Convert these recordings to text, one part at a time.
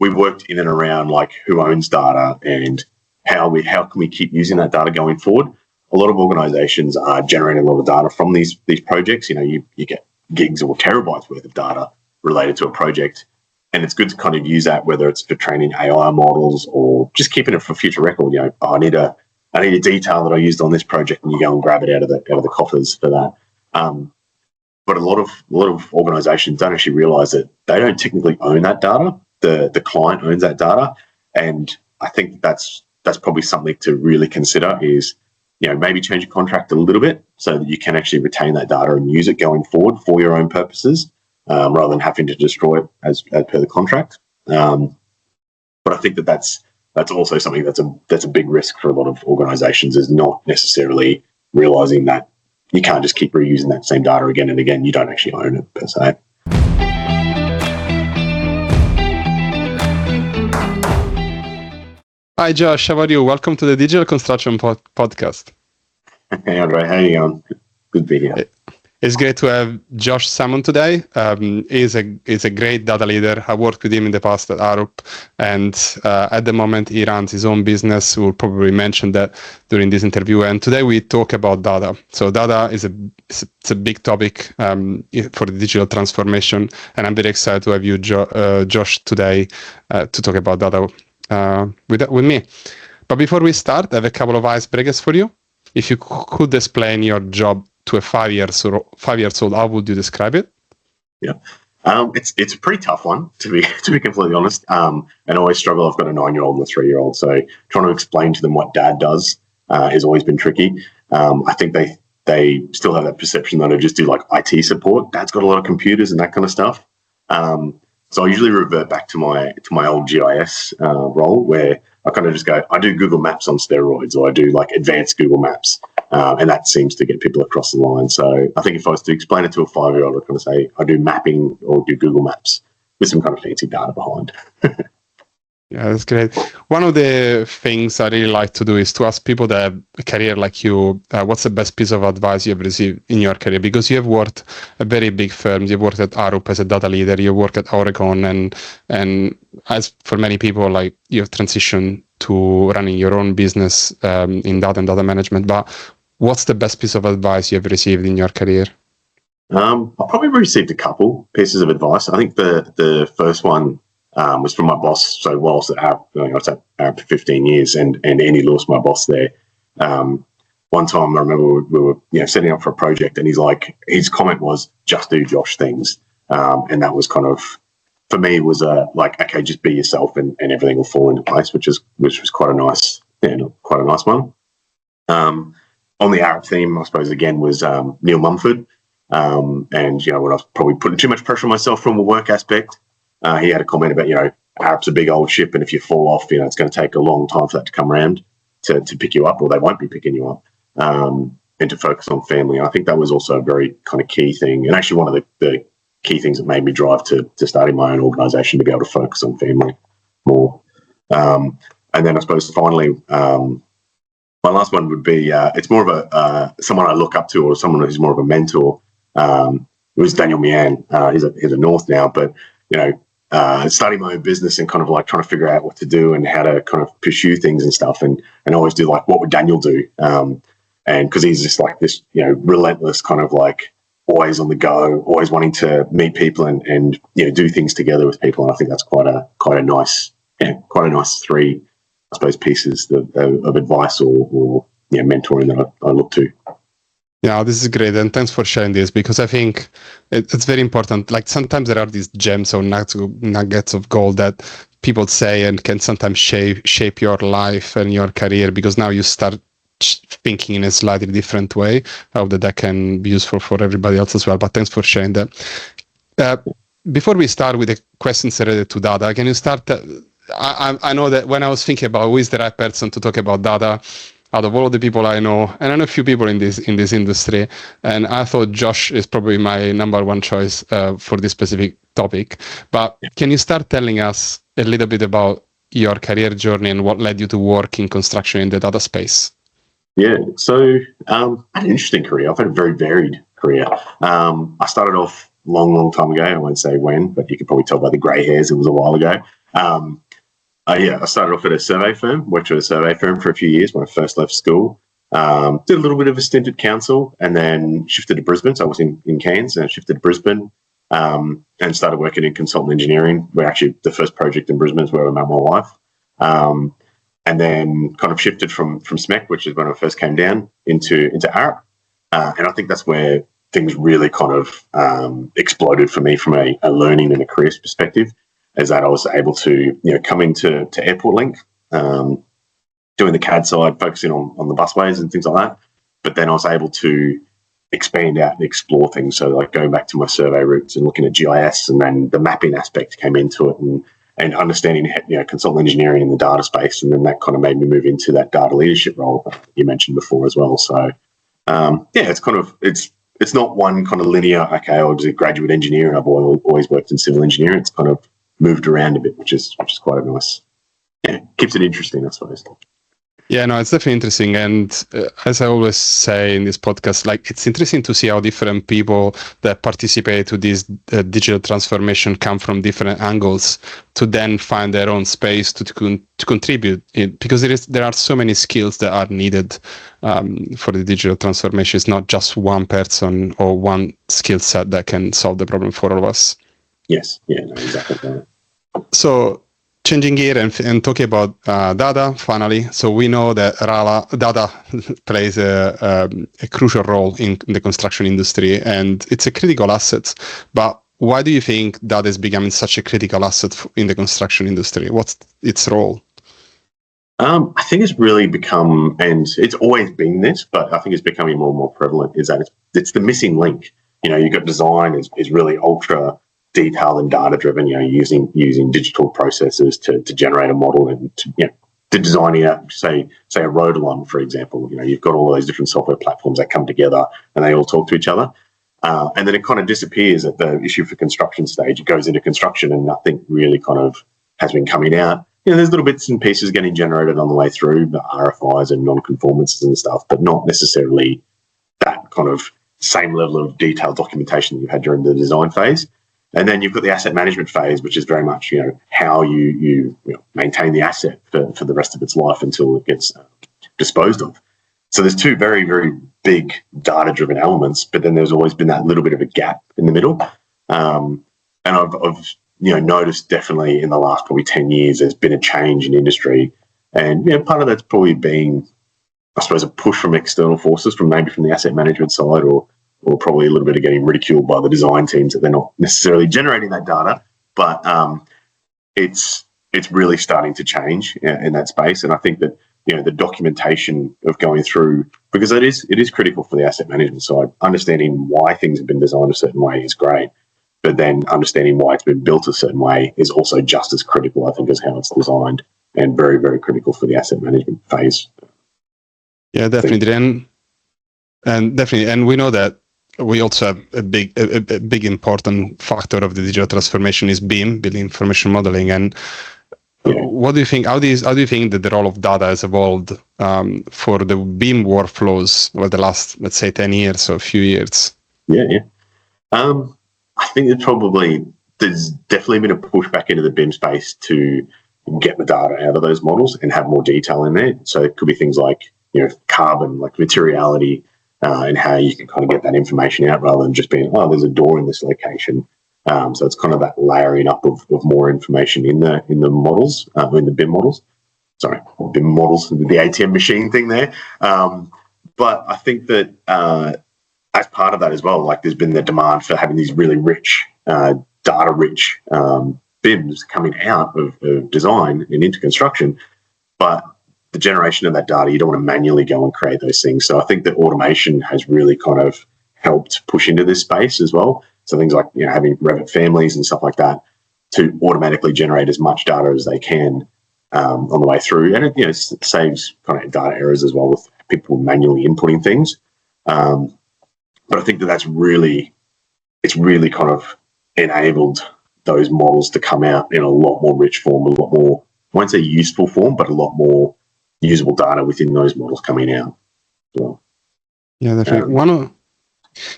we've worked in and around like who owns data and how can we keep using that data going forward. A lot of organizations are generating a lot of data from these projects. You get gigs or terabytes worth of data related to a project, and it's good to kind of use that, whether it's for training AI models or just keeping it for future record. I need a detail that I used on this project, and you go and grab it out of the coffers for that. But a lot of organizations don't actually realize that they don't technically own that data. The client owns that data, and I think that's probably something to really consider is, maybe change your contract a little bit so that you can actually retain that data and use it going forward for your own purposes, rather than having to destroy it as per the contract. But I think that's also something that's a big risk for a lot of organizations, is not necessarily realizing that you can't just keep reusing that same data again and again. You don't actually own it per se. Hi, Josh. How are you? Welcome to the Digital Construction Podcast. Hey, Andre. How are you going? Good to be here. It's great to have Josh Symonds today. He's a great data leader. I worked with him in the past at Arup, and at the moment he runs his own business. We'll probably mention that during this interview. And today we talk about data. So data is a big topic for the digital transformation, and I'm very excited to have you, Josh, today to talk about data with me. But before we start, I have a couple of icebreakers for you. If you could explain your job to a 5 years old, how would you describe it? Yeah, it's a pretty tough one to be completely honest. And I always struggle. I've got a 9-year-old and a 3-year-old, so trying to explain to them what Dad does has always been tricky. I think they still have that perception that I just do like IT support. Dad's got a lot of computers and that kind of stuff. So I usually revert back to my old GIS role, where I kind of just go, I do Google Maps on steroids, or I do like advanced Google Maps. And that seems to get people across the line. So I think if I was to explain it to a 5-year-old, I'd kind of say I do mapping or do Google Maps with some kind of fancy data behind. Yeah, that's great. One of the things I really like to do is to ask people that have a career like you, what's the best piece of advice you've received in your career? Because you have worked at very big firms. You've worked at Arup as a data leader. You worked at Aurecon, and as for many people, like you've transitioned to running your own business in data and data management. But what's the best piece of advice you've received in your career? I've probably received a couple pieces of advice. I think the first one was from my boss. So while I was at Arup for 15 years, and Andy Lewis, my boss there. One time I remember we were setting up for a project, and his comment was, "Just do Josh things," and that was kind of, for me, was like, okay, just be yourself, and everything will fall into place, which was quite a nice one. On the Arup theme, I suppose again was Neil Mumford, and when I was probably putting too much pressure on myself from a work aspect. He had a comment about, Arup's a big old ship, and if you fall off, it's going to take a long time for that to come around to pick you up, or they won't be picking you up, and to focus on family. I think that was also a very kind of key thing, and actually one of the key things that made me drive to starting my own organisation, to be able to focus on family more. And then I suppose finally, my last one would be, it's more of someone I look up to, or someone who's more of a mentor. It was Daniel Meehan. He's a North now, but starting my own business and kind of like trying to figure out what to do and how to kind of pursue things and stuff, and always do like, what would Daniel do? And because he's just like this, relentless kind of like always on the go, always wanting to meet people and do things together with people. And I think that's quite a nice 3, I suppose, pieces of advice or mentoring that I look to. Yeah, this is great, and thanks for sharing this, because I think it's very important. Like sometimes there are these gems or nuggets of gold that people say and can sometimes shape your life and your career, because now you start thinking in a slightly different way. I hope that can be useful for everybody else as well. But thanks for sharing that. Before we start with the questions related to data, can you start? I know that when I was thinking about who is the right person to talk about data, out of all of the people I know, and I know a few people in this industry, and I thought Josh is probably my number one choice for this specific topic. But can you start telling us a little bit about your career journey and what led you to work in construction in the data space? Yeah, so I had an interesting career. I've had a very varied career. I started off long time ago. I won't say when, but you could probably tell by the grey hairs it was a while ago. I started off at a survey firm, worked at a survey firm for a few years when I first left school. Did a little bit of a stint at council and then shifted to Brisbane. So I was in Cairns and I shifted to Brisbane and started working in consultant engineering, where actually the first project in Brisbane is where I met my wife. And then kind of shifted from SMEC, which is when I first came down, into Arup. And I think that's where things really kind of exploded for me from a learning and a careers perspective, is that I was able to come into Airport Link, doing the CAD side, focusing on the busways and things like that. But then I was able to expand out and explore things. So like going back to my survey roots and looking at GIS, and then the mapping aspect came into it, and understanding consultant engineering in the data space. And then that kind of made me move into that data leadership role that you mentioned before as well. So it's kind of it's not one kind of linear, okay, I was a graduate engineer and I've always worked in civil engineering. It's kind of moved around a bit, which is quite a nice, keeps it interesting, I suppose. Yeah, no, it's definitely interesting. And as I always say in this podcast, like, it's interesting to see how different people that participate to this digital transformation come from different angles to then find their own space to contribute it, because there are so many skills that are needed for the digital transformation. It's not just one person or one skill set that can solve the problem for all of us. Yes, yeah, no, exactly right. So, changing gear and talking about data, finally. So we know that data plays a crucial role in the construction industry, and it's a critical asset. But why do you think data is becoming such a critical asset in the construction industry? What's its role? I think it's really become, and it's always been this, but I think it's becoming more and more prevalent, is that it's the missing link. You've got design is really ultra detailed and data driven, using digital processes to generate a model and to design out, say a road along, for example. You've got all those different software platforms that come together and they all talk to each other. And then it kind of disappears at the issue for construction stage. It goes into construction and nothing really kind of has been coming out. There's little bits and pieces getting generated on the way through, the RFIs and non-conformances and stuff, but not necessarily that kind of same level of detailed documentation that you had during the design phase. And then you've got the asset management phase, which is very much, how you maintain the asset for the rest of its life until it gets disposed of. So there's two very, very big data-driven elements, but then there's always been that little bit of a gap in the middle. And I've noticed definitely in the last probably 10 years, there's been a change in industry. And, part of that's probably been, I suppose, a push from external forces, from the asset management side, or probably a little bit of getting ridiculed by the design teams that they're not necessarily generating that data. But it's really starting to change in that space. And I think that, the documentation of going through, because it is critical for the asset management side. Understanding why things have been designed a certain way is great, but then understanding why it's been built a certain way is also just as critical, I think, as how it's designed, and very, very critical for the asset management phase. Yeah, definitely. And we know that we also have a big important factor of the digital transformation is BIM, building information modeling. And what do you think? How do you think that the role of data has evolved for the BIM workflows over the last, let's say, 10 years or a few years? Yeah. I think there's definitely been a push back into the BIM space to get the data out of those models and have more detail in there. So it could be things like, carbon, like materiality, and how you can kind of get that information out rather than just being, there's a door in this location. So it's kind of that layering up of more information in the models, in the BIM models. Sorry, BIM models, the ATM machine thing there. But I think that as part of that as well, like, there's been the demand for having these really rich, data-rich BIMs coming out of design and into construction. But the generation of that data, you don't want to manually go and create those things. So I think that automation has really kind of helped push into this space as well. So things like, having Revit families and stuff like that to automatically generate as much data as they can on the way through. And it saves kind of data errors as well with people manually inputting things. But I think that's really kind of enabled those models to come out in a lot more rich form, a lot more, I won't say useful form, but a lot more usable data within those models coming out as well. Yeah, definitely.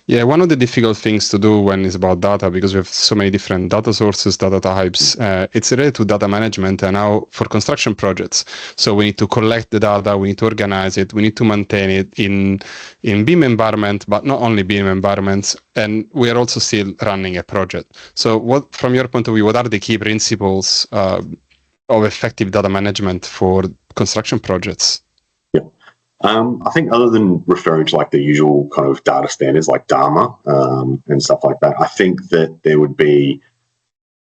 Yeah, one of the difficult things to do when it's about data, because we have so many different data sources, data types, it's related to data management and now for construction projects. So we need to collect the data, we need to organize it, we need to maintain it in BIM environment, but not only BIM environments, and we are also still running a project. So what, from your point of view, what are the key principles of effective data management for construction projects? I think other than referring to like the usual kind of data standards like Dharma and stuff like that, I think that there would be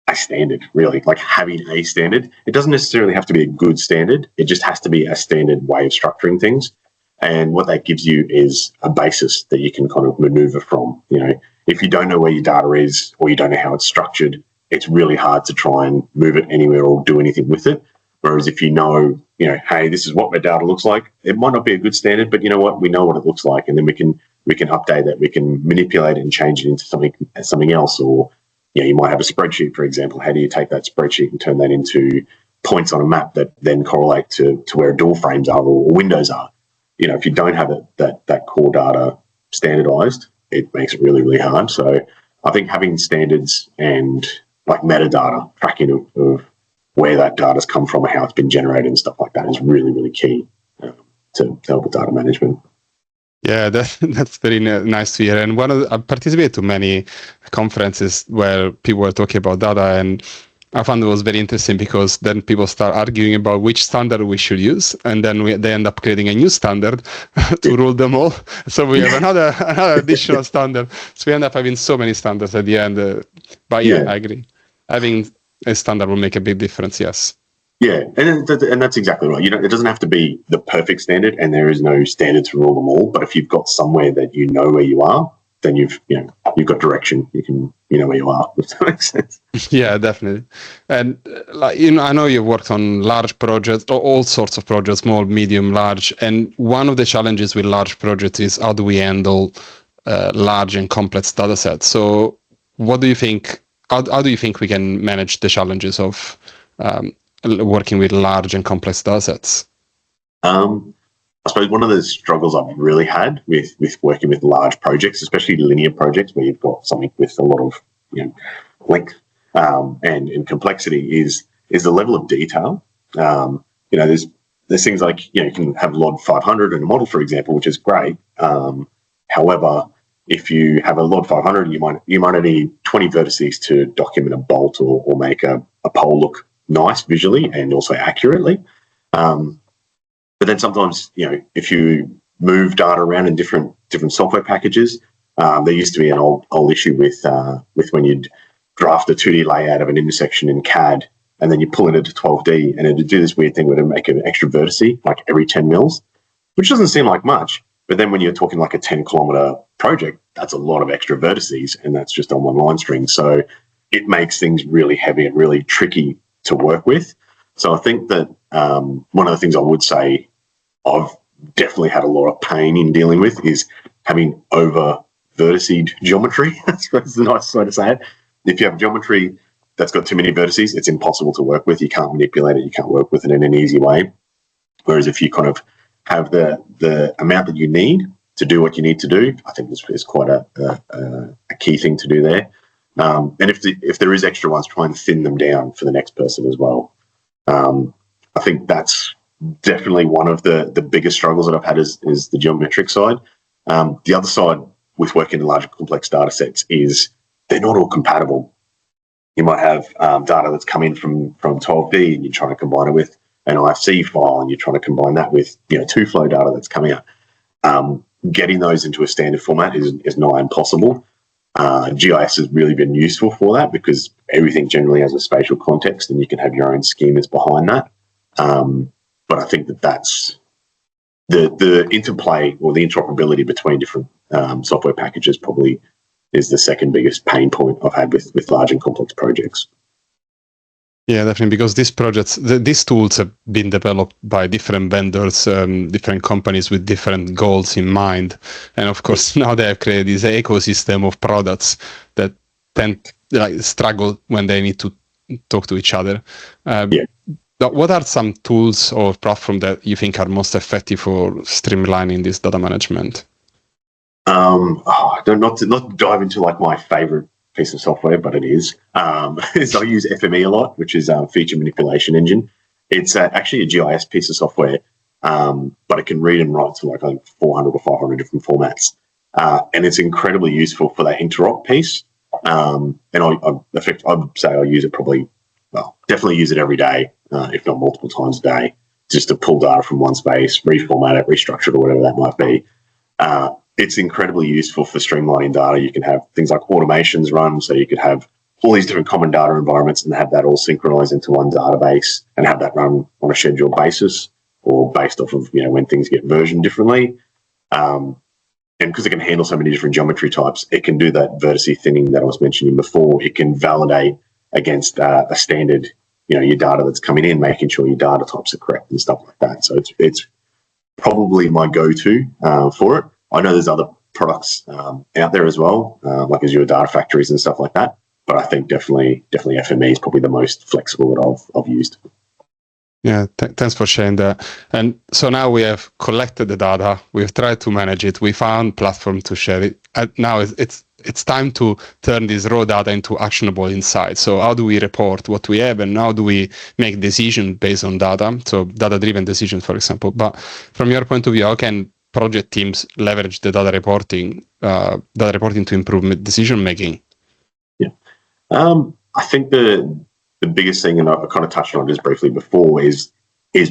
a standard, really, like having a standard. It doesn't necessarily have to be a good standard. It just has to be a standard way of structuring things. And what that gives you is a basis that you can kind of maneuver from. You know, if you don't know where your data is or you don't know how it's structured, it's really hard to try and move it anywhere or do anything with it. Whereas if you know, hey, this is what my data looks like, it might not be a good standard, but you know what, we know what it looks like, and then we can update it, we can manipulate it and change it into something else. Or you might have a spreadsheet, for example. How do you take that spreadsheet and turn that into points on a map that then correlate to where door frames are or windows are? If you don't have that core data standardized, it makes it really, really hard. So I think having standards and like metadata tracking of where that data's come from and how it's been generated and stuff like that is really, really key to help with data management. Yeah, that's very nice to hear. And I participated to many conferences where people were talking about data, and I found it was very interesting because then people start arguing about which standard we should use, and then they end up creating a new standard to rule them all. So we have another additional standard. So we end up having so many standards at the end. But yeah, I agree. Having a standard will make a big difference. Yes. Yeah, and that's exactly right. It doesn't have to be the perfect standard, and there is no standard to rule them all. But if you've got somewhere that you know where you are, then you've got direction. You know where you are. If that makes sense. Yeah, definitely. And I know you've worked on large projects, or all sorts of projects, small, medium, large. And one of the challenges with large projects is how do we handle large and complex data sets? So, what do you think? How do you think we can manage the challenges of working with large and complex data sets? I suppose one of the struggles I've really had with working with large projects, especially linear projects where you've got something with a lot of length and complexity, is the level of detail. There's things like you can have LOD 500 in a model, for example, which is great. However, if you have a LOD 500, you might need 20 vertices to document a bolt or make a pole look nice visually and also accurately. But then sometimes, if you move data around in different software packages, there used to be an old issue with when you'd draft a 2D layout of an intersection in CAD and then you pull it into 12D and it'd do this weird thing where it'd make an extra vertice like every 10 mils, which doesn't seem like much. But then when you're talking like a 10-kilometer project, that's a lot of extra vertices, and that's just on one line string. So it makes things really heavy and really tricky to work with. So I think that one of the things I would say I've definitely had a lot of pain in dealing with is having over-verticed geometry. That's the nicest way to say it. If you have geometry that's got too many vertices, it's impossible to work with. You can't manipulate it. You can't work with it in an easy way. Whereas if you kind of have the amount that you need to do what you need to do, I think this is quite a key thing to do there. And if there is extra ones, try and thin them down for the next person as well. I think that's definitely one of the biggest struggles that I've had is the geometric side. The other side with working in large complex data sets is they're not all compatible. You might have data that's come in from 12D and you're trying to combine it with an IFC file and you're trying to combine that with 2Flow data that's coming out. Getting those into a standard format is nigh impossible. GIS has really been useful for that because everything generally has a spatial context and you can have your own schemas behind that. But I think that's the interplay or the interoperability between different software packages probably is the second biggest pain point I've had with large and complex projects. Yeah, definitely, because these projects, these tools have been developed by different vendors, different companies with different goals in mind. And of course, now they have created this ecosystem of products that tend to struggle when they need to talk to each other. What are some tools or platforms that you think are most effective for streamlining this data management? Not to dive into like my favorite piece of software, but it is I use FME a lot, which is feature manipulation engine. It's actually a GIS piece of software, but it can read and write to like I think 400 or 500 different formats, and it's incredibly useful for that interop piece. And I'd say I use it definitely use it every day, if not multiple times a day, just to pull data from one space, reformat it, restructure it, or whatever that might be. It's incredibly useful for streamlining data. You can have things like automations run, so you could have all these different common data environments and have that all synchronized into one database and have that run on a scheduled basis or based off of when things get versioned differently. And because it can handle so many different geometry types, it can do that vertice thinning that I was mentioning before. It can validate against a standard, your data that's coming in, making sure your data types are correct and stuff like that. So it's probably my go-to for it. I know there's other products out there as well, like Azure Data Factories and stuff like that. But I think definitely FME is probably the most flexible that I've used. Yeah, thanks for sharing that. And so now we have collected the data, we've tried to manage it, we found platform to share it. And now it's time to turn this raw data into actionable insights. So how do we report what we have, and how do we make decisions based on data? So data-driven decisions, for example. But from your point of view, how can project teams leverage the data reporting to improve decision making? Yeah, I think the biggest thing, and I kind of touched on this briefly before, is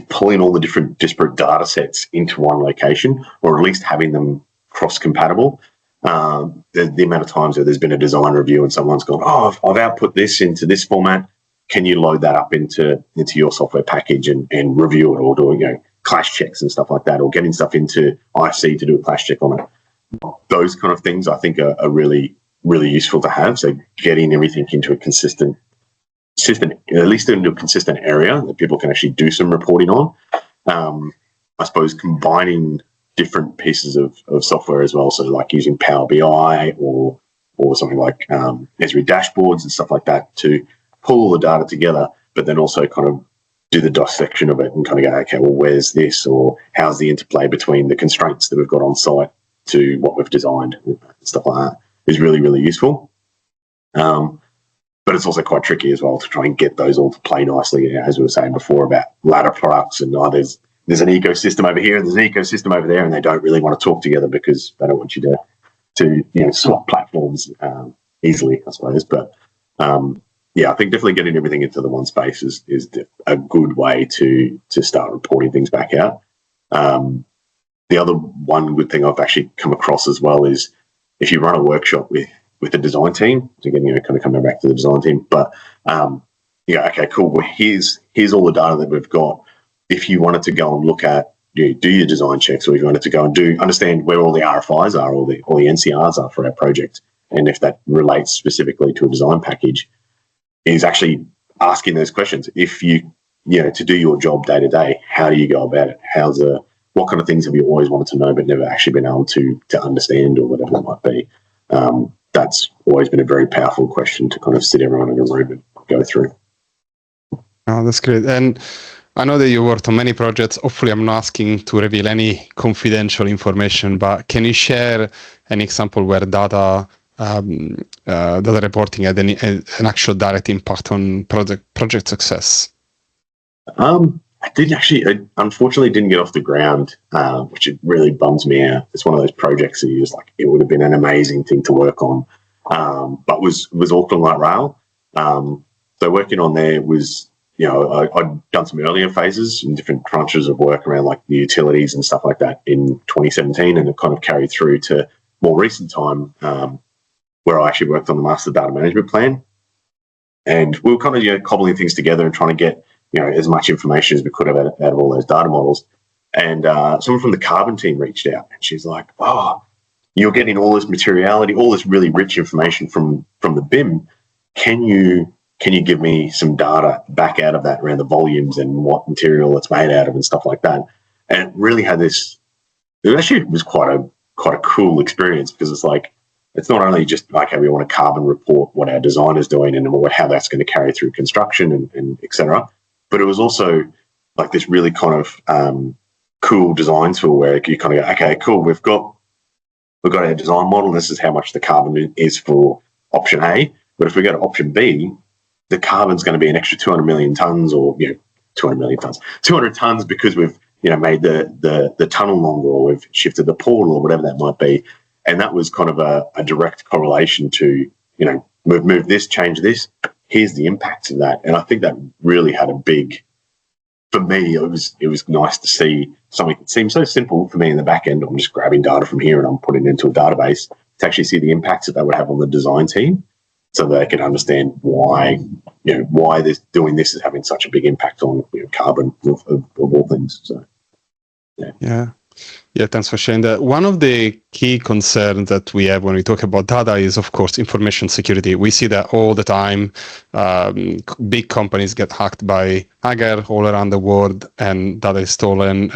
pulling all the different disparate data sets into one location, or at least having them cross-compatible. The amount of times that there's been a design review and someone's gone, I've output this into this format. Can you load that up into your software package and review it, or do clash checks and stuff like that, or getting stuff into IFC to do a clash check on it? Those kind of things I think are really, really useful to have. So getting everything into a consistent, at least into a consistent area that people can actually do some reporting on. I suppose combining different pieces of software as well. So like using Power BI or something like Esri dashboards and stuff like that to pull all the data together, but then also kind of do the dissection of it and kind of go, okay, well, where's this, or how's the interplay between the constraints that we've got on site to what we've designed, and stuff like that is really, really useful. But it's also quite tricky as well to try and get those all to play nicely, as we were saying before about ladder products, and there's an ecosystem over here and there's an ecosystem over there, and they don't really want to talk together because they don't want you to swap platforms easily, I suppose. But I think definitely getting everything into the one space is a good way to start reporting things back out. The other one good thing I've actually come across as well is if you run a workshop with the design team, again, kind of coming back to the design team, but okay, cool. Well, here's all the data that we've got. If you wanted to go and look at, do your design checks, or if you wanted to go and understand where all the RFIs are, or the NCRs are for our project, and if that relates specifically to a design package, is actually asking those questions. If you to do your job day to day, how do you go about it? What kind of things have you always wanted to know but never actually been able to understand, or whatever it might be? That's always been a very powerful question to kind of sit everyone in a room and go through. Oh, that's great. And I know that you worked on many projects. Hopefully, I'm not asking to reveal any confidential information, but can you share an example where data reporting had an actual direct impact on project success? I did actually. I unfortunately didn't get off the ground, which it really bums me out. It's one of those projects that you just like. It would have been an amazing thing to work on, but was Auckland Light Rail. So working on there was, I'd done some earlier phases in different tranches of work around like the utilities and stuff like that in 2017, and it kind of carried through to more recent time, where I actually worked on the master data management plan, and we were kind of cobbling things together and trying to get as much information as we could have out of all those data models. And someone from the carbon team reached out, and she's like, "Oh, you're getting all this materiality, all this really rich information from the BIM. Can you give me some data back out of that around the volumes and what material it's made out of and stuff like that?" And it really had this. It actually was quite a cool experience, because it's like, it's not only just okay, we want a carbon report what our design is doing and how that's going to carry through construction and et cetera. But it was also like this really kind of cool design tool where you kind of go, okay, cool, we've got we've got our design model. This is how much the carbon is for option A. But if we go to option B, the carbon's going to be an extra 200 million tons, or 200 million tons, 200 tons, because we've made the tunnel longer, or we've shifted the portal, or whatever that might be. And that was kind of a direct correlation to we've moved this, changed this. Here's the impacts of that. And I think that really had a big. For me, it was nice to see something that seems so simple for me in the back end. I'm just grabbing data from here and I'm putting it into a database, to actually see the impacts that would have on the design team, so they can understand why this doing this is having such a big impact on carbon of all things. So yeah, thanks for sharing that. One of the key concerns that we have when we talk about data is, of course, information security. We see that all the time. Big companies get hacked by hackers all around the world, and data is stolen.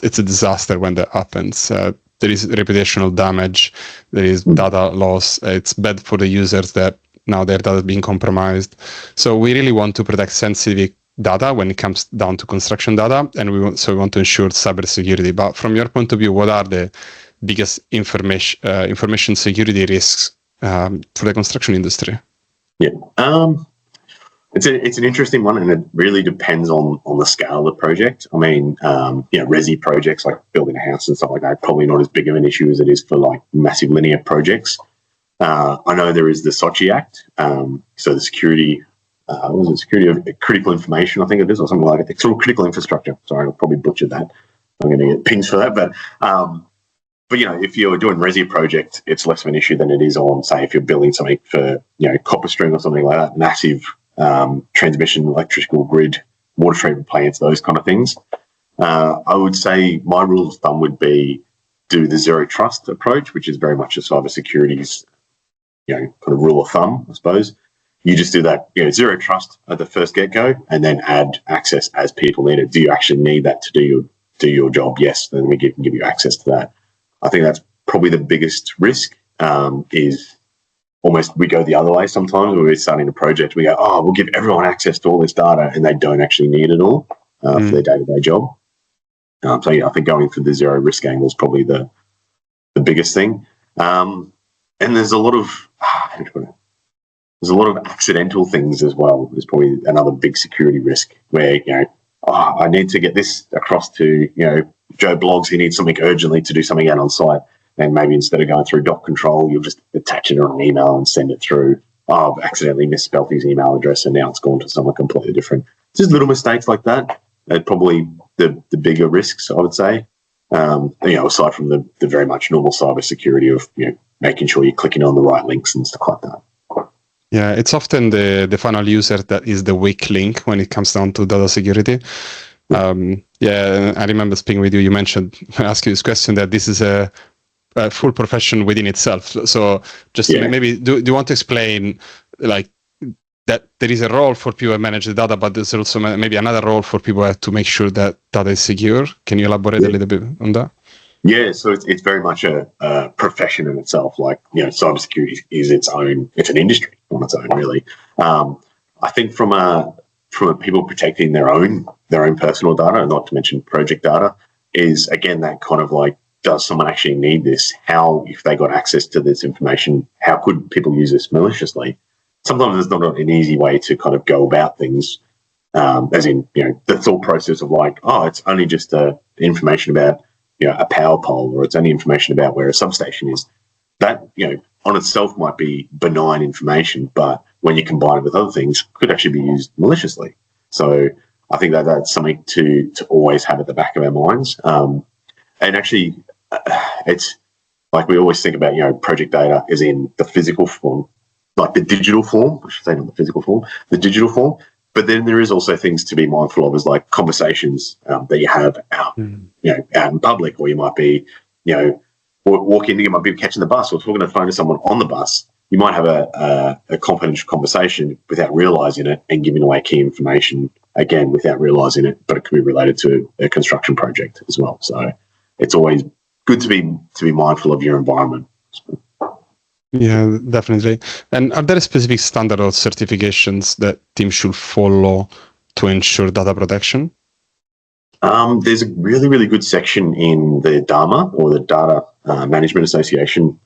It's a disaster when that happens. There is reputational damage. There is data loss. It's bad for the users that now their data is being compromised. So we really want to protect sensitive data when it comes down to construction data, and we want to ensure cybersecurity. But from your point of view, what are the biggest information security risks for the construction industry? Yeah, it's an interesting one, and it really depends on the scale of the project. I mean, resi projects like building a house and stuff like that, probably not as big of an issue as it is for like massive linear projects. I know there is the SOCI Act, so the security. Security of critical information, I think it is, or something like it. It's all critical infrastructure. Sorry, I'll probably butcher that. I'm going to get pings for that. But if you're doing resi project, it's less of an issue than it is on, say, if you're building something for copper string or something like that, massive transmission, electrical grid, water treatment plants, those kind of things. I would say my rule of thumb would be do the zero trust approach, which is very much a cybersecurity's kind of rule of thumb, I suppose. You just do that, zero trust at the first get-go, and then add access as people need it. Do you actually need that to do your job? Yes, then we can give you access to that. I think that's probably the biggest risk. Is almost we go the other way sometimes when we're starting a project. We go, we'll give everyone access to all this data, and they don't actually need it all for their day-to-day job. I think going for the zero risk angle is probably the biggest thing. And there's a lot of accidental things as well. There's probably another big security risk where, I need to get this across to, Joe Bloggs, he needs something urgently to do something out on site. And maybe instead of going through doc control, you'll just attach it on an email and send it through. I've accidentally misspelled his email address and now it's gone to someone completely different. Just little mistakes like that are probably the bigger risks, I would say. Aside from the very much normal cybersecurity of, making sure you're clicking on the right links and stuff like that. Yeah, it's often the final user that is the weak link when it comes down to data security. I remember speaking with you. You mentioned, when I asked you this question, that this is a full profession within itself. So maybe, do you want to explain like that there is a role for people to manage the data, but there's also maybe another role for people to make sure that data is secure? Can you elaborate a little bit on that? Yeah, so it's very much a profession in itself. Like, cybersecurity is it's an industry on its own, really. I think from a people protecting their own personal data, not to mention project data, is again that kind of like, does someone actually need this? How, if they got access to this information, how could people use this maliciously? Sometimes there's not an easy way to kind of go about things, as in, the thought process of like, it's only just information about a power pole, or it's only information about where a substation is. That, on itself might be benign information, but when you combine it with other things, could actually be used maliciously. So I think that's something to always have at the back of our minds. And actually, it's like we always think about, project data is in the physical form, like the digital form, I should say, not the physical form, the digital form. But then there is also things to be mindful of, as like conversations that you have out in public, or you might be, walking, you might be catching the bus or talking on the phone to someone on the bus. You might have a confidential conversation without realising it and giving away key information, again, without realising it, but it could be related to a construction project as well. So it's always good to be mindful of your environment. Yeah, definitely. And are there specific standard or certifications that teams should follow to ensure data protection? There's a really, really good section in the DAMA, or the Data Management Association.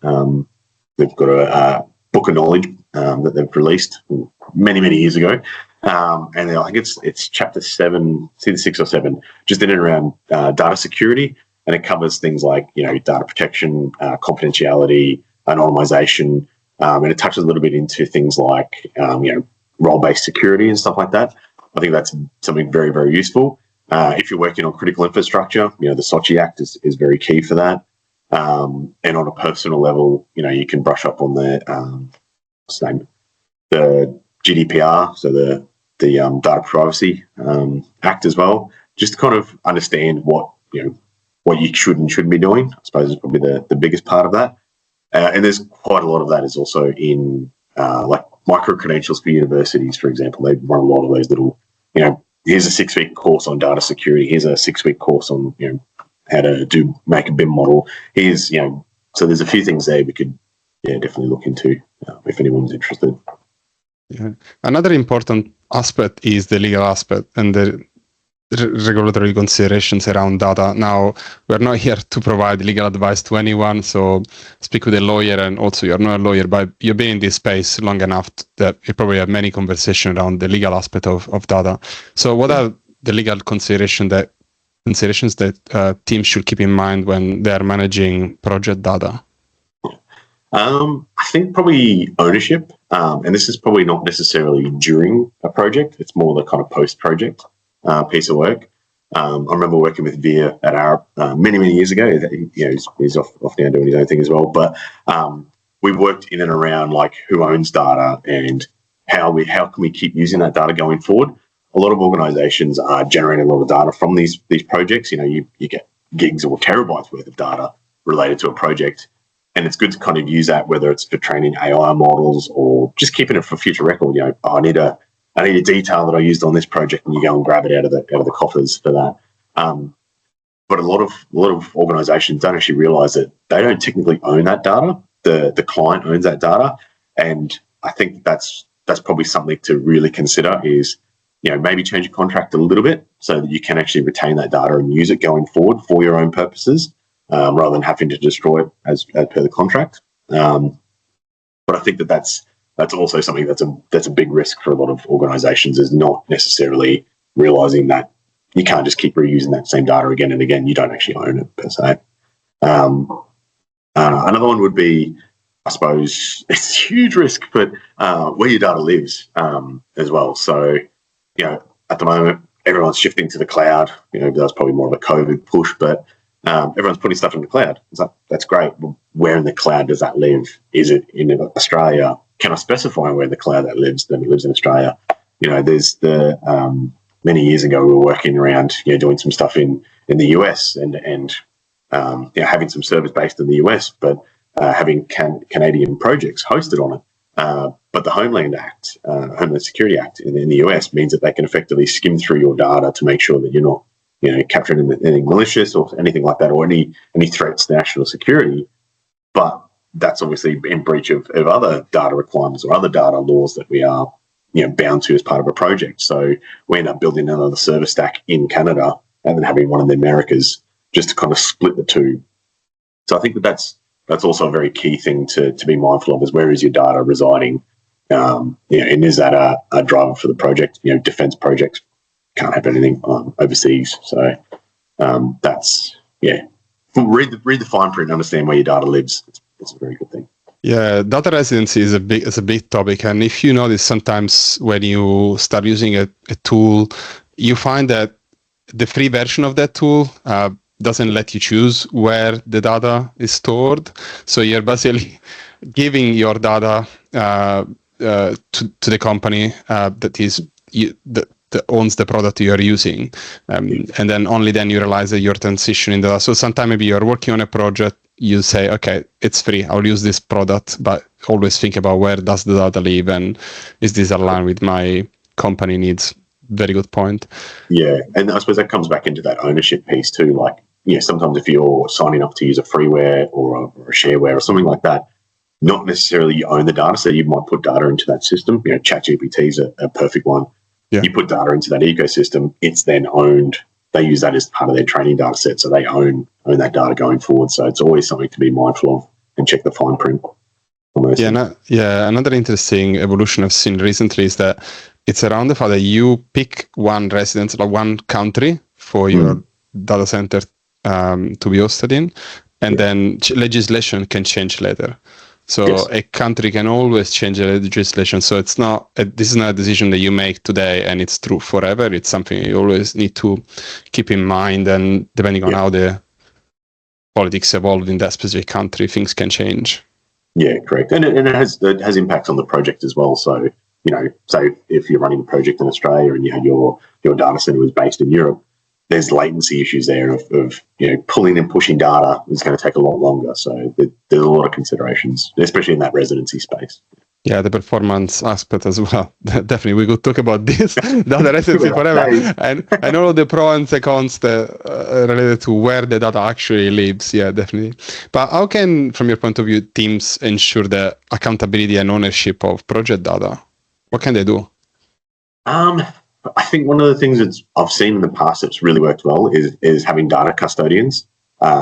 They've got a book of knowledge that they've released many years ago, and I think it's chapter 7, it's either 6 or 7, just in and around data security, and it covers things like data protection, confidentiality, anonymization, and it touches a little bit into things like role-based security and stuff like that. I think that's something very useful. If you're working on critical infrastructure, the SOCI Act is very key for that. And on a personal level, you can brush up on the GDPR, so the Data Privacy Act as well, just to kind of understand what you should and shouldn't be doing. I suppose is probably the biggest part of that. And there's quite a lot of that is also in like micro credentials for universities, for example. They run a lot of those little, here's a 6-week course on data security. Here's a 6-week course on how to make a BIM model. Here's so there's a few things there we could definitely look into if anyone's interested. Yeah, another important aspect is the legal aspect and the regulatory considerations around data. Now, we're not here to provide legal advice to anyone, so speak with a lawyer, and also you're not a lawyer, but you've been in this space long enough that you probably have many conversations around the legal aspect of data. So what are the legal considerations that teams should keep in mind when they're managing project data? I think probably ownership, and this is probably not necessarily during a project. It's more the kind of post-project piece of work. I remember working with Veer at Arup many years ago. He's off now doing his own thing as well. But we worked in and around like who owns data and how can we keep using that data going forward. A lot of organisations are generating a lot of data from these projects. You get gigs or terabytes worth of data related to a project, and it's good to kind of use that, whether it's for training AI models or just keeping it for future record. I need a detail that I used on this project, and you go and grab it out of the coffers for that. But a lot of organisations don't actually realise that they don't technically own that data. The client owns that data, and I think that's probably something to really consider is maybe change your contract a little bit so that you can actually retain that data and use it going forward for your own purposes, rather than having to destroy it as per the contract. But I think that's also something that's a big risk for a lot of organisations, is not necessarily realising that you can't just keep reusing that same data again and again. You don't actually own it per se. Another one would be, I suppose, it's a huge risk, but where your data lives as well. So, at the moment, everyone's shifting to the cloud. That's probably more of a COVID push, but everyone's putting stuff in the cloud. It's like, that's great. But where in the cloud does that live? Is it in Australia? Can I specify where in the cloud that lives in Australia? There's many years ago, we were working around, doing some stuff in the US and having some servers based in the US, but having Canadian projects hosted on it. But the Homeland Security Act in the US means that they can effectively skim through your data to make sure that you're not, capturing anything malicious or anything like that, or any threats to national security. But that's obviously in breach of other data requirements or other data laws that we are, bound to as part of a project. So we end up building another server stack in Canada and then having one in the Americas just to kind of split the two. So I think that's also a very key thing to be mindful of, is where is your data residing? And is that a driver for the project? Defense projects can't have anything overseas. So that's, read the fine print and understand where your data lives. It's a very good thing. Yeah, data residency is a big topic, and if you notice, sometimes when you start using a tool, you find that the free version of that tool doesn't let you choose where the data is stored. So you're basically giving your data to the company that owns the product you're using, and then only then you realize that you're transitioning data. So sometimes maybe you're working on a project, you say, okay, it's free, I'll use this product, but always think about where does the data live and is this aligned with my company needs. Very good point. Yeah, and I suppose that comes back into that ownership piece too. Like, sometimes if you're signing up to use a freeware or a shareware or something like that, not necessarily you own the data, so you might put data into that system. ChatGPT is a perfect one. Yeah. You put data into that ecosystem, it's then owned they use that as part of their training data set, so they own that data going forward. So it's always something to be mindful of and check the fine print. Another interesting evolution I've seen recently is that it's around the fact that you pick one residence, like one country for your data center to be hosted in, and then legislation can change later. So a country can always change the legislation. So it's not this is not a decision that you make today and it's true forever. It's something you always need to keep in mind, and depending on how the politics evolve in that specific country, things can change. Yeah, correct. And it has impacts on the project as well. So, say if you're running a project in Australia and you had your data center was based in Europe, there's latency issues there of pulling and pushing data is going to take a lot longer. So there's a lot of considerations, especially in that residency space. Yeah, the performance aspect as well. Definitely, we could talk about this, data residency forever, and all of the pros and the cons related to where the data actually lives. Yeah, definitely. But how can, from your point of view, teams ensure the accountability and ownership of project data? What can they do? I think one of the things that I've seen in the past that's really worked well is having data custodians.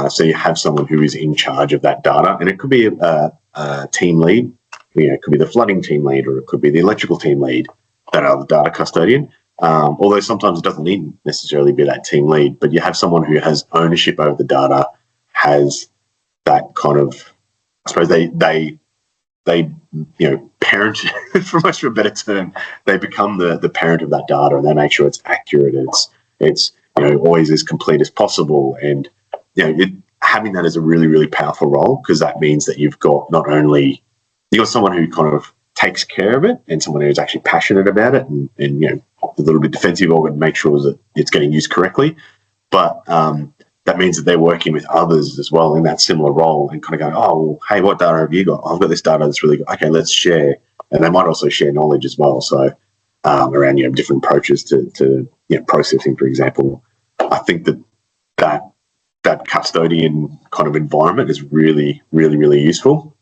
So you have someone who is in charge of that data, and it could be a team lead. It could be the flooding team lead, or it could be the electrical team lead that are the data custodian. Although sometimes it doesn't need necessarily be that team lead, but you have someone who has ownership over the data, has that kind of, I suppose they parent, for much of a better term, they become the parent of that data, and they make sure it's accurate, it's always as complete as possible, and having that is a really, really powerful role, because that means that you've got not only you've got someone who kind of takes care of it and someone who's actually passionate about it and a little bit defensive of it and make sure that it's getting used correctly. But that means that they're working with others as well in that similar role and kind of going, oh, well, hey, what data have you got? Oh, I've got this data that's really good. Okay, let's share. And they might also share knowledge as well. So around different approaches to processing, for example. I think that custodian kind of environment is really, really, really useful.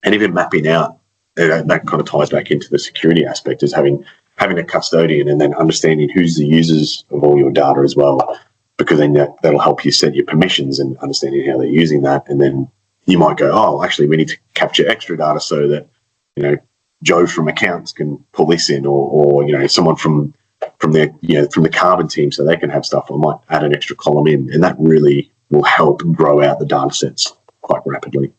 And even mapping out, that kind of ties back into the security aspect, is having a custodian and then understanding who's the users of all your data as well, because then that'll help you set your permissions and understanding how they're using that. And then you might go, oh, actually, we need to capture extra data so that, Joe from accounts can pull this in, or someone from the carbon team so they can have stuff. I might add an extra column in, and that really will help grow out the data sets quite rapidly.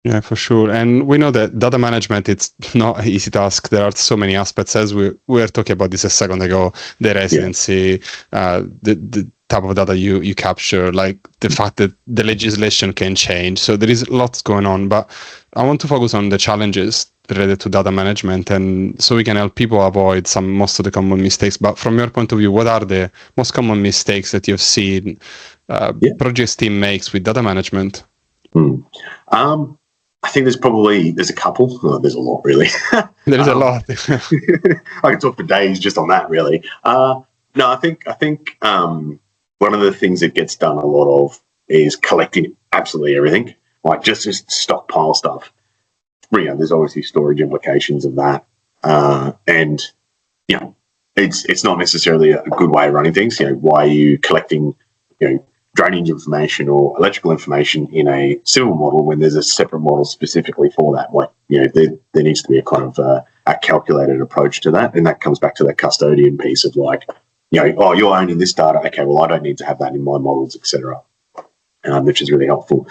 Yeah, for sure. And we know that data management, it's not an easy task. There are so many aspects, as we were talking about this a second ago, the residency, the type of data you capture, like the fact that the legislation can change. So there is lots going on, but I want to focus on the challenges related to data management, and so we can help people avoid most of the common mistakes. But from your point of view, what are the most common mistakes that you've seen projects team makes with data management? I think there's a couple. Oh, there's a lot, really. There's a lot. I could talk for days just on that, really. No, I think one of the things that gets done a lot of is collecting absolutely everything, like just stockpile stuff. There's obviously storage implications of that, and it's not necessarily a good way of running things. Why are you collecting drainage information or electrical information in a civil model when there's a separate model specifically for that? Like, there needs to be a kind of a calculated approach to that, and that comes back to that custodian piece of like, oh, you're owning this data. Okay, well, I don't need to have that in my models, etc. Which is really helpful.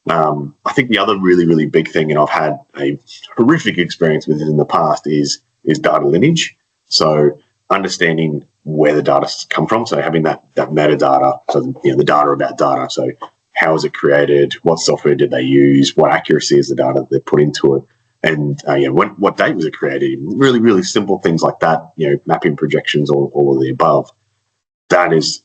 I think the other really, really big thing, and I've had a horrific experience with it in the past, is data lineage. So understanding where the data come from. So having that metadata, so the data about data. So how was it created? What software did they use? What accuracy is the data they put into it? And what date was it created? Really, really simple things like that. Mapping projections, all of the above. That is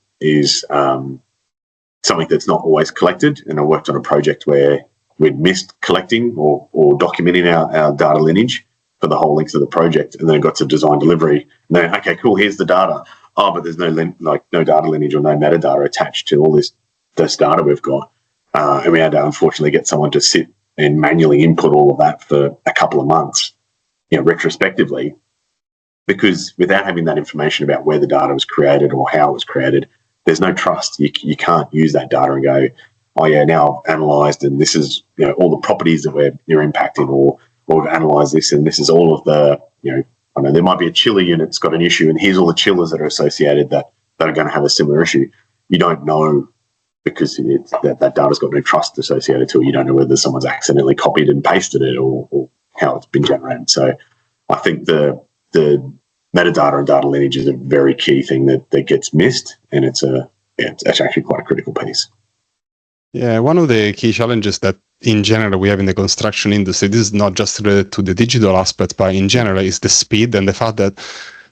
something that's not always collected. And I worked on a project where we'd missed collecting or documenting our data lineage for the whole length of the project, and then it got to design delivery. And then, okay, cool, here's the data. Oh, but there's no data lineage or no metadata attached to all this data we've got. And we had to unfortunately get someone to sit and manually input all of that for a couple of months, retrospectively, because without having that information about where the data was created or how it was created, there's no trust. You can't use that data and go, oh yeah, now I've analysed and this is all the properties that you're impacting, or we've analysed this and this is all of the I don't know, there might be a chiller unit that's got an issue and here's all the chillers that are associated that are going to have a similar issue. You don't know because that data's got no trust associated to it. You don't know whether someone's accidentally copied and pasted it or how it's been generated. So I think the metadata and data lineage is a very key thing that gets missed, and it's actually quite a critical piece. Yeah, one of the key challenges that in general we have in the construction industry, this is not just related to the digital aspect, but in general is the speed and the fact that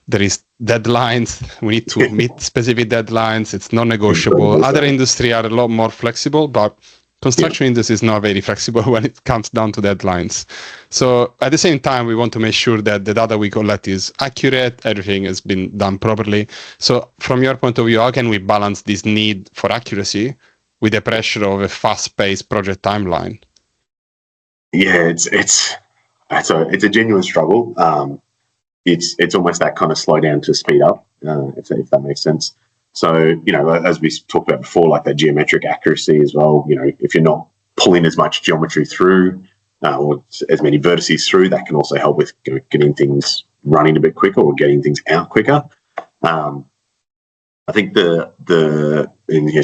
there is deadlines. We need to meet specific deadlines. It's non-negotiable. Other industries are a lot more flexible, but construction industry is not very flexible when it comes down to deadlines. So at the same time, we want to make sure that the data we collect is accurate, everything has been done properly. So from your point of view, how can we balance this need for accuracy with the pressure of a fast-paced project timeline? Yeah, it's a genuine struggle. It's almost that kind of slow down to speed up, if that makes sense. So, as we talked about before, like that geometric accuracy as well, if you're not pulling as much geometry through or as many vertices through, that can also help with getting things running a bit quicker or getting things out quicker. I think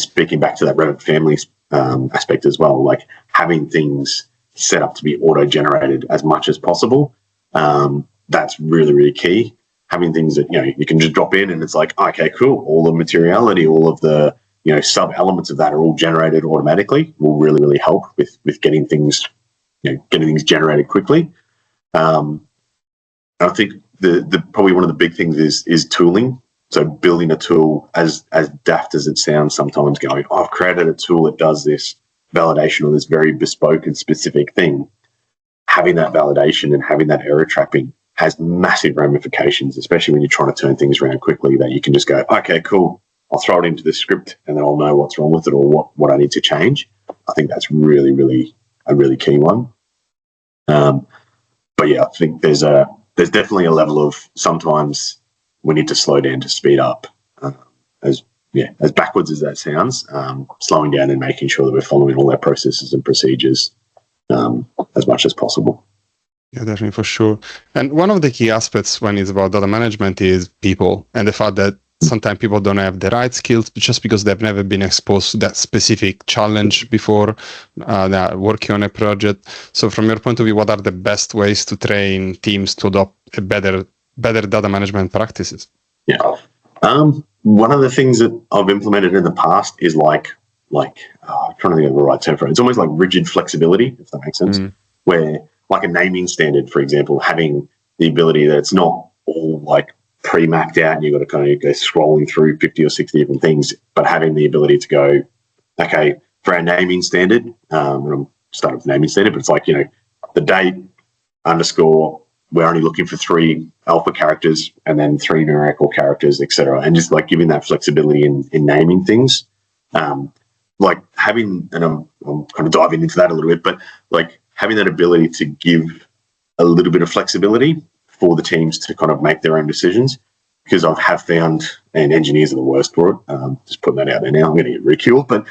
speaking back to that Revit families aspect as well, like having things set up to be auto-generated as much as possible, that's really, really key. Having things that, you can just drop in and it's like, okay, cool. All the materiality, all of the, sub-elements of that are all generated automatically will really, really help with getting things, getting things generated quickly. I think the probably one of the big things is tooling. So building a tool, as daft as it sounds sometimes, going, I've created a tool that does this validation or this very bespoke and specific thing. Having that validation and having that error trapping has massive ramifications, especially when you're trying to turn things around quickly, that you can just go, okay, cool, I'll throw it into the script and then I'll know what's wrong with it or what I need to change. I think that's really, really a really key one. But yeah, I think there's definitely a level of sometimes we need to slow down to speed up. As backwards as that sounds, slowing down and making sure that we're following all our processes and procedures as much as possible. Yeah, definitely, for sure. And one of the key aspects when it's about data management is people, and the fact that sometimes people don't have the right skills just because they've never been exposed to that specific challenge before they're working on a project. So from your point of view, what are the best ways to train teams to adopt a better data management practices? Yeah. One of the things that I've implemented in the past is like I'm trying to think of the right term for it. It's almost like rigid flexibility, if that makes sense, where like a naming standard, for example, having the ability that it's not all like pre-mapped out and you've got to kind of go scrolling through 50 or 60 different things, but having the ability to go, okay, for our naming standard, I'm starting with naming standard, but it's like, the date _ we're only looking for 3 alpha characters and then 3 numerical characters, etc. And just like giving that flexibility in naming things, like having, and I'm kind of diving into that a little bit, but like having that ability to give a little bit of flexibility for the teams to kind of make their own decisions, because I have found, and engineers are the worst for it, just putting that out there now, I'm going to get ridiculed, but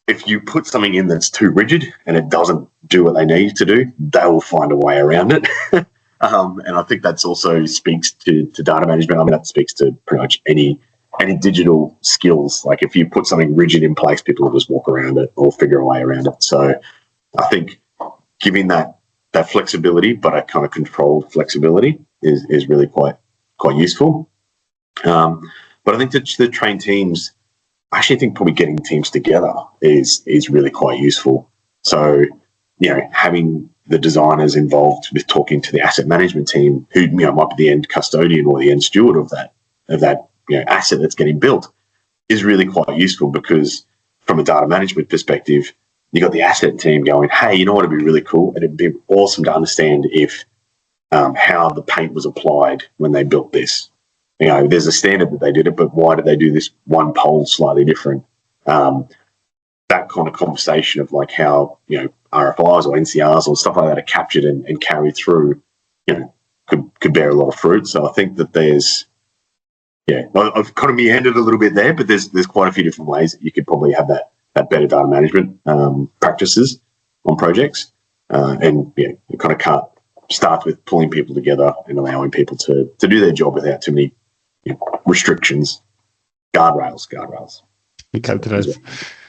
if you put something in that's too rigid and it doesn't do what they need to do, they will find a way around it. And I think that's also speaks to data management. I mean, that speaks to pretty much any digital skills. Like if you put something rigid in place, people will just walk around it or figure a way around it. So I think giving that flexibility, but a kind of controlled flexibility is really quite useful. But I think to train teams, I actually think probably getting teams together is really quite useful. So, having the designers involved with talking to the asset management team, who might be the end custodian or the end steward of that asset that's getting built, is really quite useful, because from a data management perspective, you got the asset team going, hey, you know what would be really cool? It'd be awesome to understand if how the paint was applied when they built this. There's a standard that they did it, but why did they do this one pole slightly different? That kind of conversation of like how, RFIs or NCRs or stuff like that are captured and carried through, could bear a lot of fruit. So I think that there's Yeah, I've kind of meandered a little bit there, but there's quite a few different ways that you could probably have that better data management practices on projects, and yeah, you kind of can't start with pulling people together and allowing people to do their job without too many restrictions, guardrails.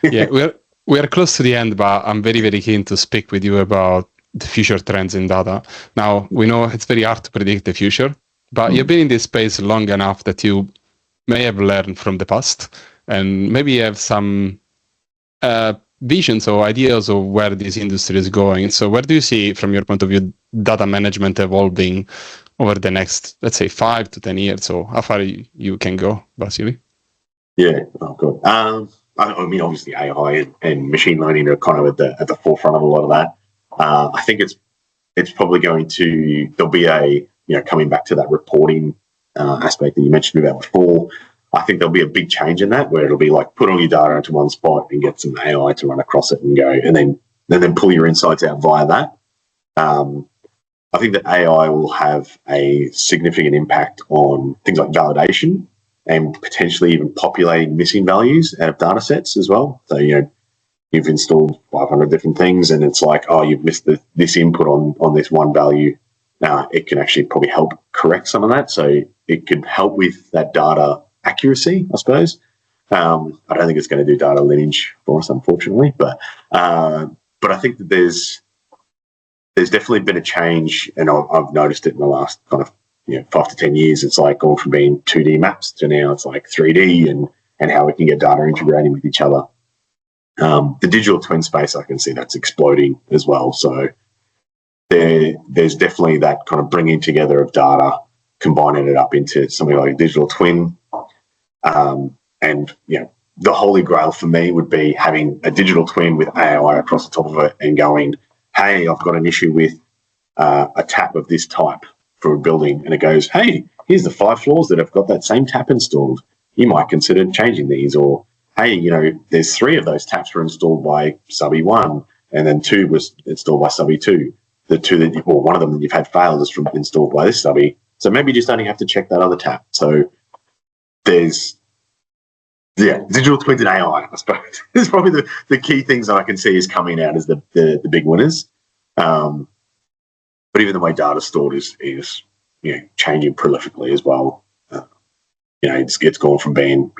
Yeah, we're close to the end, but I'm very, very keen to speak with you about the future trends in data. Now, we know it's very hard to predict the future, but you've been in this space long enough that you may have learned from the past, and maybe you have some visions or ideas of where this industry is going. So where do you see, from your point of view, data management evolving over the next, let's say, 5 to 10 years? So how far you can go, Vasily? Yeah, oh god. I mean, obviously AI and machine learning are kind of at the forefront of a lot of that. I think it's probably going to, there'll be a, coming back to that reporting aspect that you mentioned about before, I think there'll be a big change in that, where it'll be like put all your data into one spot and get some AI to run across it and go, and then pull your insights out via that. I think that AI will have a significant impact on things like validation and potentially even populating missing values out of data sets as well. So, you've installed 500 different things and it's like, oh, you've missed this input on this one value. Now, it can actually probably help correct some of that. So it could help with that data accuracy, I suppose. I don't think it's going to do data lineage for us, unfortunately. But I think that there's definitely been a change, and I've noticed it in the last kind of 5 to 10 years. It's like gone from being 2D maps to now it's like 3D, and how we can get data integrating with each other. The digital twin space, I can see that's exploding as well. So there's definitely that kind of bringing together of data, combining it up into something like a digital twin. And the holy grail for me would be having a digital twin with AI across the top of it and going, hey, I've got an issue with a tap of this type for a building, and it goes, hey, here's the 5 floors that have got that same tap installed. You might consider changing these. Or, hey, there's 3 of those taps were installed by subby 1, and then 2 was installed by subby 2. The 2 that, one of them that you've had failed is from installed by this subby. So maybe you just only have to check that other tap. So there's, digital twins and AI, I suppose. It's probably the key things that I can see is coming out as the big winners. But even the way data's stored is changing prolifically as well. It's gone from being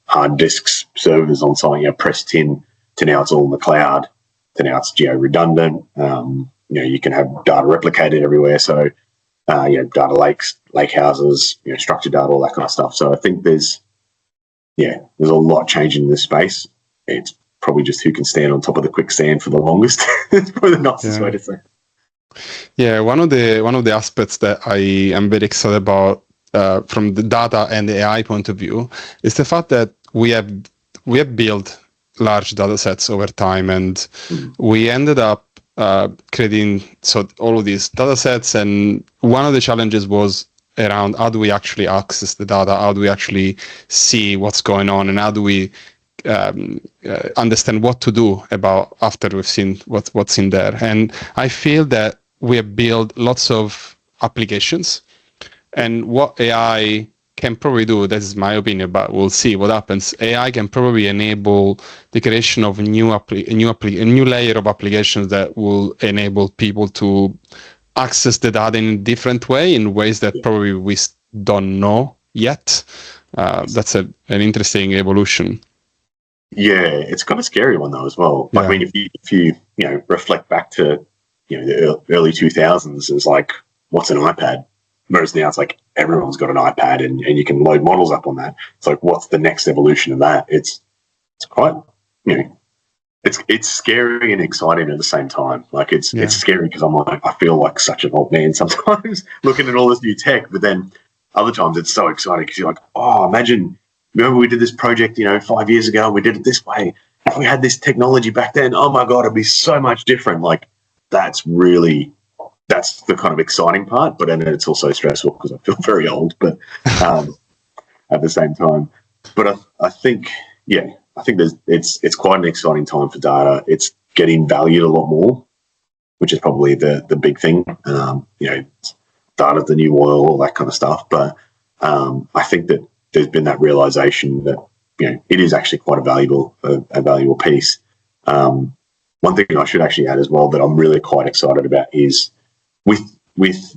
hard disks, servers on site, pressed in, to now it's all in the cloud, to now it's geo-redundant. You can have data replicated everywhere. So, data lakes, lake houses, structured data, all that kind of stuff. So I think there's a lot changing in this space. It's probably just who can stand on top of the quicksand for the longest. It's probably the nicest way to say. Yeah, one of the aspects that I am very excited about from the data and the AI point of view is the fact that we have built large data sets over time, and we ended up creating all of these data sets. And one of the challenges was around how do we actually access the data, how do we actually see what's going on, and how do we understand what to do about after we've seen what's in there. And I feel that we have built lots of applications, and what AI can probably do, this is my opinion, but we'll see what happens. AI can probably enable the creation of a new layer of applications that will enable people to access the data in a different way, in ways that probably we don't know yet. That's an interesting evolution. Yeah, it's kind of a scary one though as well. Yeah. I mean, if you reflect back to the early 2000s, it's like, what's an iPad? Whereas now it's like everyone's got an iPad and you can load models up on that. It's like, what's the next evolution of that? It's quite it's scary and exciting at the same time. Like it's scary because I'm like, I feel like such an old man sometimes looking at all this new tech, but then other times it's so exciting because you're like, oh, remember we did this project, 5 years ago and we did it this way. If we had this technology back then, oh my God, it'd be so much different. Like that's the kind of exciting part, but then it's also stressful because I feel very old, but at the same time. But I think it's quite an exciting time for data. It's getting valued a lot more, which is probably the big thing. Data's the new oil, all that kind of stuff. But I think that there's been that realization that, it is actually quite a valuable piece. One thing I should actually add as well that I'm really quite excited about is with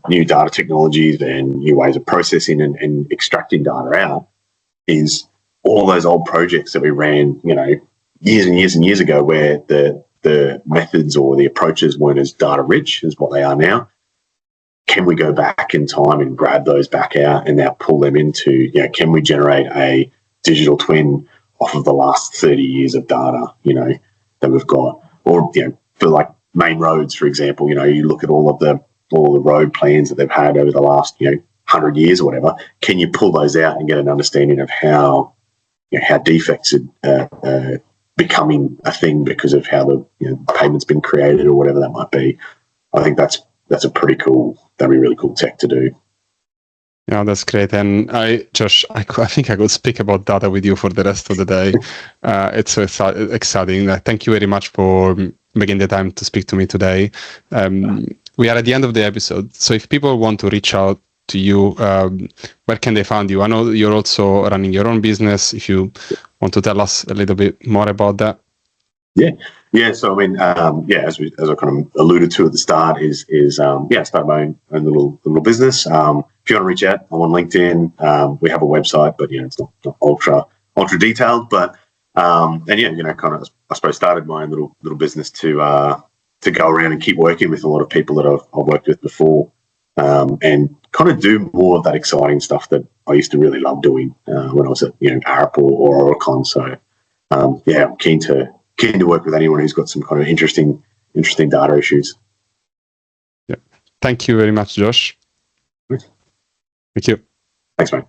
new data technologies and new ways of processing and extracting data out, is all those old projects that we ran, years and years and years ago, where the methods or the approaches weren't as data rich as what they are now. Can we go back in time and grab those back out and now pull them into, can we generate a digital twin off of the last 30 years of data, that we've got? Or, for like main roads, for example, you look at all the road plans that they've had over the last, 100 years or whatever. Can you pull those out and get an understanding of how defects are becoming a thing because of how the pavement's been created or whatever that might be? I think that'd be really cool tech to do. Yeah, that's great. And Josh, I think I could speak about data with you for the rest of the day. It's so exciting. Thank you very much for making the time to speak to me today. We are at the end of the episode. So if people want to reach out to you, where can they find you? I know you're also running your own business. If you want to tell us a little bit more about that. Yeah. So I mean, as I kind of alluded to at the start, is start my own little business. If you want to reach out, I'm on LinkedIn. We have a website, but it's not ultra detailed. But kind of, I suppose, started my own little business to go around and keep working with a lot of people that I've worked with before, and kind of do more of that exciting stuff that I used to really love doing when I was at Arup or Aurecon. So I'm keen to work with anyone who's got some kind of interesting data issues. Yeah. Thank you very much, Josh. Thanks. Thank you. Thanks, mate.